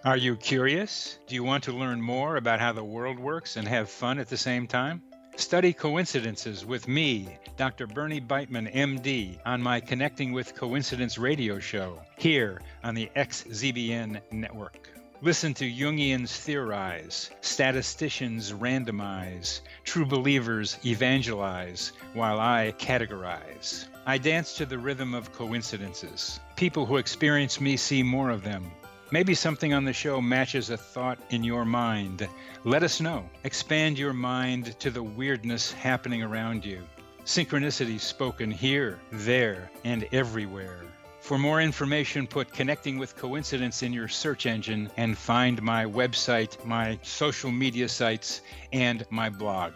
[SPEAKER 9] Are you curious? Do you want to learn more about how the world works and have fun at the same time? Study coincidences with me, Dr. Bernie Beitman, MD, on my Connecting with Coincidence radio show, here on the XZBN network. Listen to Jungians theorize, statisticians randomize, true believers evangelize, while I categorize. I dance to the rhythm of coincidences. People who experience me see more of them. Maybe something on the show matches a thought in your mind. Let us know. Expand your mind to the weirdness happening around you. Synchronicity spoken here, there, and everywhere. For more information, put Connecting with Coincidence in your search engine and find my website, my social media sites, and my blog.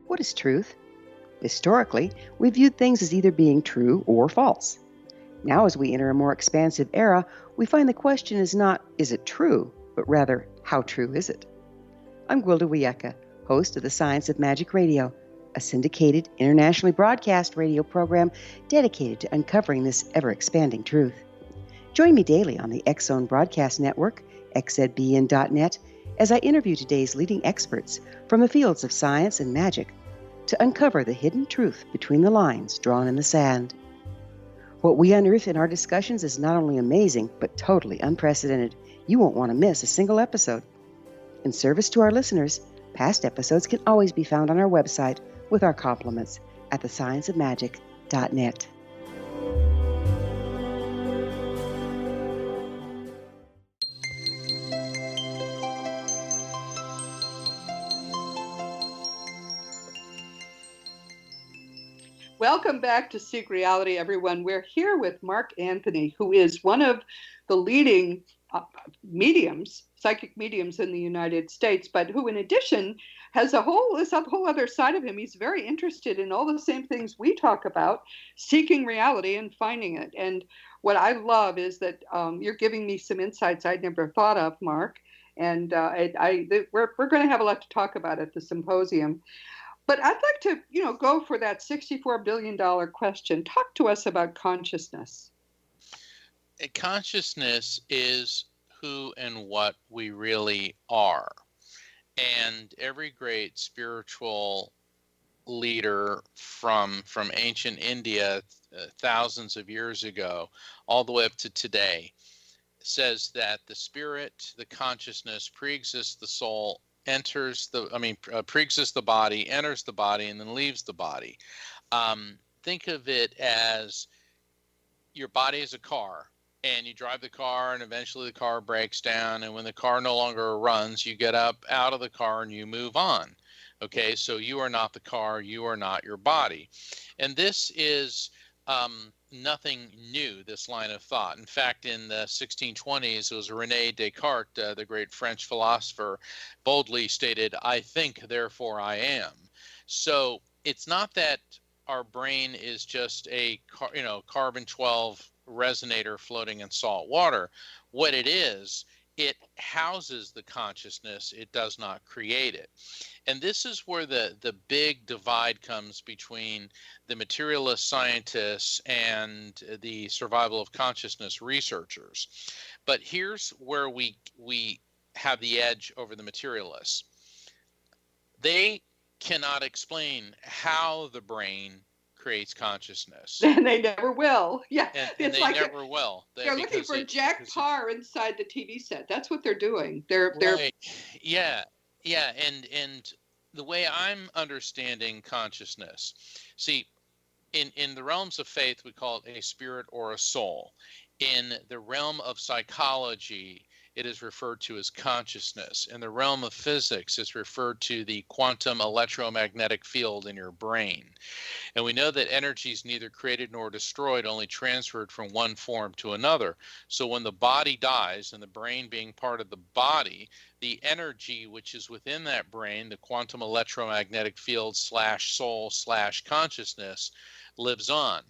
[SPEAKER 6] What is truth? Historically, we viewed things as either being true or false. Now, as we enter a more expansive era, we find the question is not, is it true, but rather, how true is it? I'm Gwilda Wiyaka, host of the Science of Magic Radio, a syndicated, internationally broadcast radio program dedicated to uncovering this ever-expanding truth. Join me daily on the X-Zone Broadcast Network, xzbn.net, as I interview today's leading experts from the fields of science and magic to uncover the hidden truth between the lines drawn in the sand. What we unearth in our discussions is not only amazing, but totally unprecedented. You won't want to miss a single episode. In service to our listeners, past episodes can always be found on our website with our compliments at thescienceofmagic.net.
[SPEAKER 3] Welcome back to Seek Reality, everyone. We're here with Mark Anthony, who is one of the leading psychic mediums in the United States, but who in addition has a whole other side of him. He's very interested in all the same things we talk about, seeking reality and finding it. And what I love is that you're giving me some insights I'd never thought of, Mark. And we're going to have a lot to talk about at the symposium. But I'd like to, go for that $64 billion question. Talk to us about consciousness.
[SPEAKER 4] Consciousness is who and what we really are. And every great spiritual leader from ancient India, thousands of years ago, all the way up to today, says that the spirit, the consciousness, pre-exists the soul, pre-exists the body, enters the body, and then leaves the body. Think of it as your body is a car, and you drive the car, and eventually the car breaks down, and when the car no longer runs, you get up out of the car and you move on. Okay, so you are not the car, you are not your body. And this is nothing new, this line of thought. In fact, in the 1620s, it was René Descartes, the great French philosopher, boldly stated, "I think, therefore I am." So it's not that our brain is just a carbon-12 resonator floating in salt water. What it is, it houses the consciousness, it does not create it. And this is where the big divide comes between the materialist scientists and the survival of consciousness researchers. But here's where we have the edge over the materialists. They cannot explain how the brain creates consciousness.
[SPEAKER 3] And they never will. Yeah,
[SPEAKER 4] And
[SPEAKER 3] it's
[SPEAKER 4] they
[SPEAKER 3] like
[SPEAKER 4] never will.
[SPEAKER 3] They're looking for Jack Parr inside the TV set. That's what they're doing. They're
[SPEAKER 4] yeah. And the way I'm understanding consciousness, see, in the realms of faith, we call it a spirit or a soul. In the realm of psychology, it is referred to as consciousness. In the realm of physics, it's referred to the quantum electromagnetic field in your brain. And we know that energy is neither created nor destroyed, only transferred from one form to another. So when the body dies, and the brain being part of the body, the energy which is within that brain, the quantum electromagnetic field / soul / consciousness, lives on,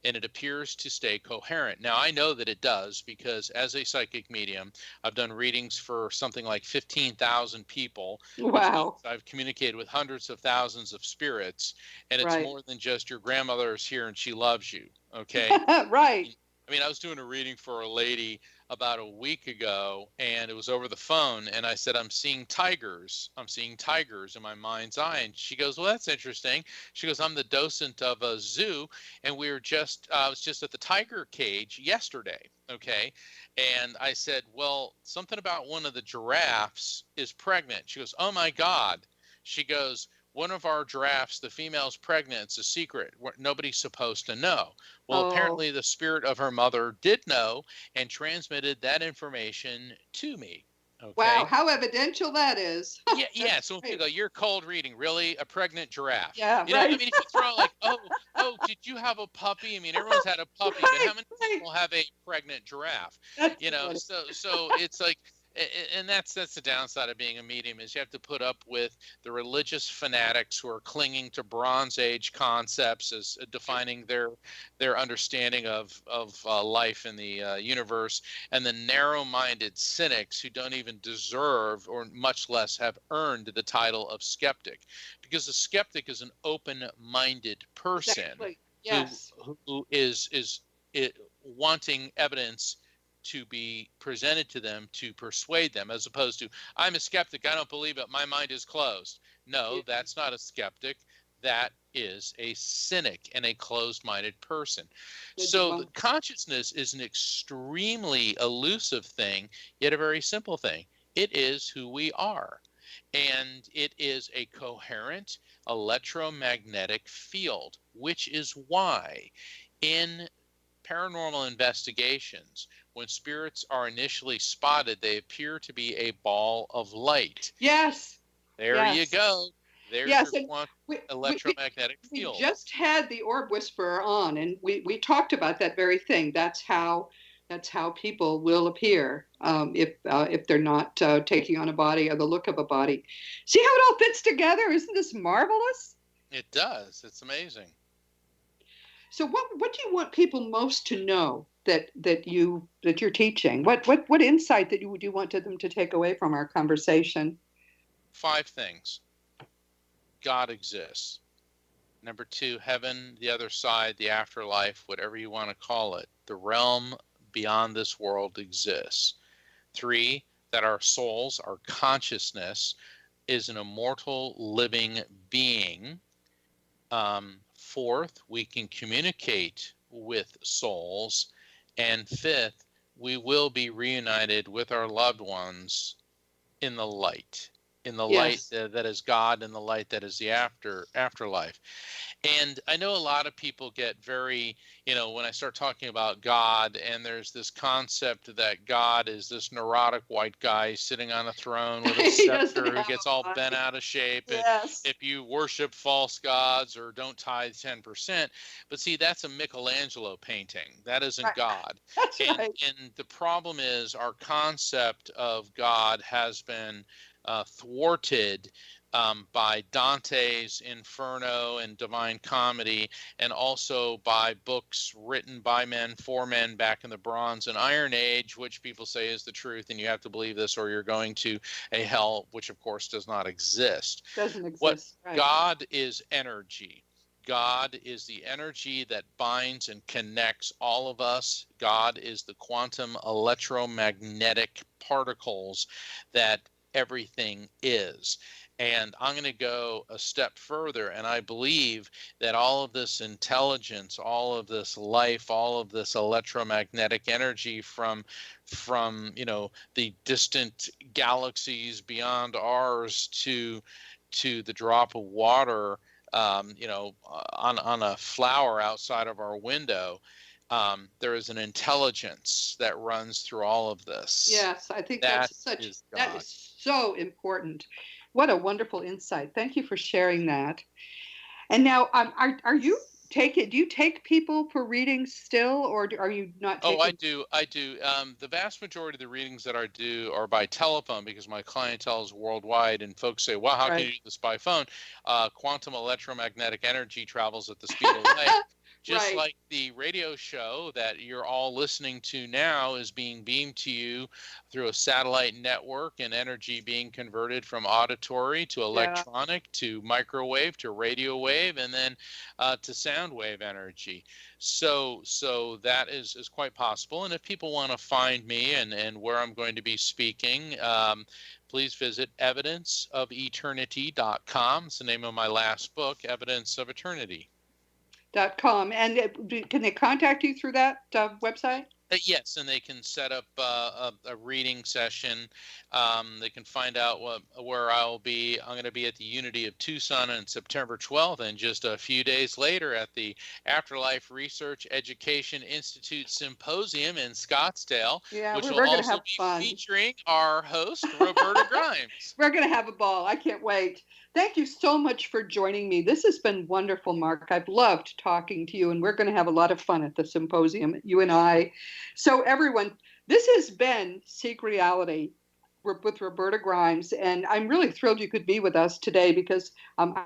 [SPEAKER 4] and it appears to stay coherent. Now, I know that it does, because as a psychic medium, I've done readings for something like 15,000 people.
[SPEAKER 3] Wow.
[SPEAKER 4] I've communicated with hundreds of thousands of spirits, and it's
[SPEAKER 3] Right.
[SPEAKER 4] more than just your grandmother is here and she loves you. Okay.
[SPEAKER 3] Right.
[SPEAKER 4] I mean, I was doing a reading for a lady about a week ago, and it was over the phone, and I said, I'm seeing tigers in my mind's eye. And she goes, well, that's interesting. She goes, I'm the docent of a zoo, and I was just at the tiger cage yesterday. Okay. And I said, well, something about one of the giraffes is pregnant. She goes, oh my God. She goes, one of our giraffes, the female's pregnant. It's a secret. Nobody's supposed to know. Well, apparently the spirit of her mother did know and transmitted that information to me. Okay.
[SPEAKER 3] Wow, how evidential that is.
[SPEAKER 4] Yeah. So if you go, you're cold reading, really? A pregnant giraffe?
[SPEAKER 3] Yeah,
[SPEAKER 4] right. I mean, if you throw out like, oh, did you have a puppy? I mean, everyone's had a puppy, but how many people have a pregnant giraffe?
[SPEAKER 3] That's
[SPEAKER 4] So it's like, and that's the downside of being a medium, is you have to put up with the religious fanatics who are clinging to Bronze Age concepts as defining their understanding of life in the universe, and the narrow-minded cynics who don't even deserve, or much less have earned, the title of skeptic, because a skeptic is an open-minded person.
[SPEAKER 3] Exactly. Yes.
[SPEAKER 4] who is wanting evidence to be presented to them to persuade them, as opposed to, I'm a skeptic, I don't believe it, my mind is closed. No, that's not a skeptic. That is a cynic and a closed-minded person. So the consciousness is an extremely elusive thing, yet a very simple thing. It is who we are. And it is a coherent electromagnetic field, which is why in paranormal investigations, when spirits are initially spotted, they appear to be a ball of light.
[SPEAKER 3] Yes.
[SPEAKER 4] There you go. There's your quantum electromagnetic field.
[SPEAKER 3] We just had the orb whisperer on, and we talked about that very thing. That's how people will appear if they're not taking on a body or the look of a body. See how it all fits together? Isn't this marvelous?
[SPEAKER 4] It does. It's amazing.
[SPEAKER 3] So what do you want people most to know that you're teaching? What insight that you want them to take away from our conversation?
[SPEAKER 4] 5 things. God exists. Number 2, heaven, the other side, the afterlife, whatever you want to call it, the realm beyond this world exists. 3, that our souls, our consciousness, is an immortal living being. Fourth, we can communicate with souls. And fifth, we will be reunited with our loved ones in the light, light that is God, in the light that is the afterlife. And I know a lot of people get very, when I start talking about God, and there's this concept that God is this neurotic white guy sitting on a throne with a scepter who gets all bent out of shape.
[SPEAKER 3] Yes.
[SPEAKER 4] If you worship false gods or don't tithe 10%. But see, that's a Michelangelo painting. That isn't
[SPEAKER 3] Right.
[SPEAKER 4] God.
[SPEAKER 3] That's right.
[SPEAKER 4] And the problem is our concept of God has been thwarted by Dante's Inferno and Divine Comedy, and also by books written by men for men back in the Bronze and Iron Age, which people say is the truth, and you have to believe this or you're going to a hell, which of course does not exist.
[SPEAKER 3] Doesn't exist.
[SPEAKER 4] What
[SPEAKER 3] Right.
[SPEAKER 4] God is energy. God is the energy that binds and connects all of us. God is the quantum electromagnetic particles that everything is. And I'm going to go a step further, and I believe that all of this intelligence, all of this life, all of this electromagnetic energy from the distant galaxies beyond ours to the drop of water, on a flower outside of our window. There is an intelligence that runs through all of this.
[SPEAKER 3] Yes, I think that is so important. What a wonderful insight. Thank you for sharing that. And now, do you take people for readings still, or are you not taking?
[SPEAKER 4] Oh, I do. The vast majority of the readings that I do are by telephone because my clientele is worldwide, and folks say, well, how can you do this by phone? Quantum electromagnetic energy travels at the speed of light. Just like the radio show that you're all listening to now is being beamed to you through a satellite network, and energy being converted from auditory to electronic to microwave to radio wave, and then to sound wave energy. So that is quite possible. And if people want to find me and where I'm going to be speaking, please visit evidenceofeternity.com. It's the name of my last book, Evidence of Eternity.
[SPEAKER 3] .com. And can they contact you through that website?
[SPEAKER 4] Yes, and they can set up a reading session. They can find out where I'll be. I'm going to be at the Unity of Tucson on September 12th, and just a few days later at the Afterlife Research Education Institute Symposium in Scottsdale, which will also be featuring our host, Roberta Grimes.
[SPEAKER 3] We're going to have a ball. I can't wait. Thank you so much for joining me. This has been wonderful, Mark. I've loved talking to you, and we're going to have a lot of fun at the symposium, you and I. So everyone, this has been Seek Reality with Roberta Grimes, and I'm really thrilled you could be with us today because I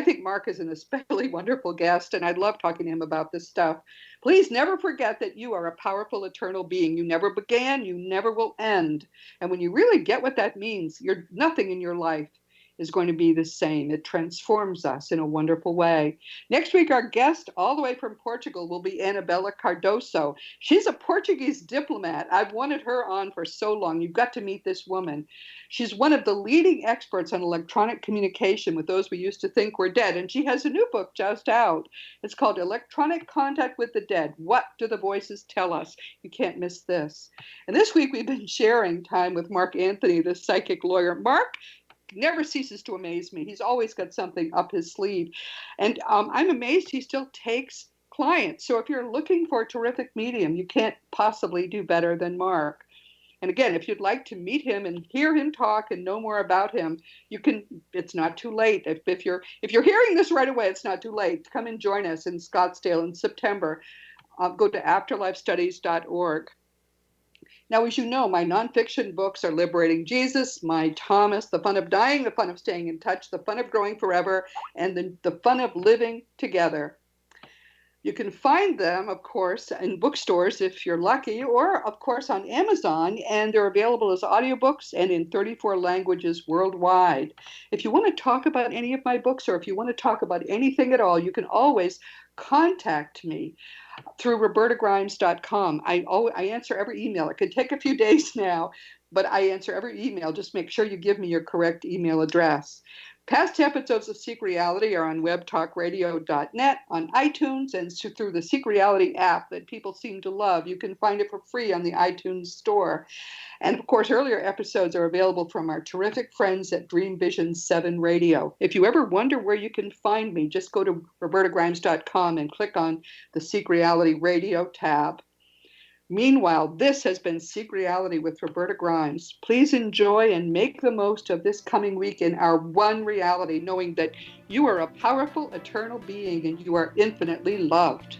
[SPEAKER 3] think Mark is an especially wonderful guest, and I love talking to him about this stuff. Please never forget that you are a powerful, eternal being. You never began, you never will end. And when you really get what that means, nothing in your life is going to be the same. It transforms us in a wonderful way. Next week, our guest all the way from Portugal will be Anabela Cardoso. She's a Portuguese diplomat. I've wanted her on for so long. You've got to meet this woman. She's one of the leading experts on electronic communication with those we used to think were dead. And she has a new book just out. It's called Electronic Contact with the Dead. What do the voices tell us? You can't miss this. And this week, we've been sharing time with Mark Anthony, the psychic lawyer. Mark never ceases to amaze me. He's always got something up his sleeve. And I'm amazed he still takes clients. So if you're looking for a terrific medium, you can't possibly do better than Mark. And again, if you'd like to meet him and hear him talk and know more about him, you can. It's not too late. If you're hearing this right away, it's not too late. Come and join us in Scottsdale in September. Go to afterlifestudies.org. Now, as you know, my nonfiction books are Liberating Jesus, My Thomas, The Fun of Dying, The Fun of Staying in Touch, The Fun of Growing Forever, and the Fun of Living Together. You can find them, of course, in bookstores if you're lucky, or, of course, on Amazon, and they're available as audiobooks and in 34 languages worldwide. If you want to talk about any of my books, or if you want to talk about anything at all, you can always contact me through robertagrimes.com. I answer every email. It could take a few days now, but I answer every email. Just make sure you give me your correct email address. Past episodes of Seek Reality are on webtalkradio.net, on iTunes, and through the Seek Reality app that people seem to love. You can find it for free on the iTunes store. And of course, earlier episodes are available from our terrific friends at Dream Vision 7 Radio. If you ever wonder where you can find me, just go to robertagrimes.com and click on the Seek Reality Radio tab. Meanwhile, this has been Seek Reality with Roberta Grimes. Please enjoy and make the most of this coming week in our one reality, knowing that you are a powerful, eternal being and you are infinitely loved.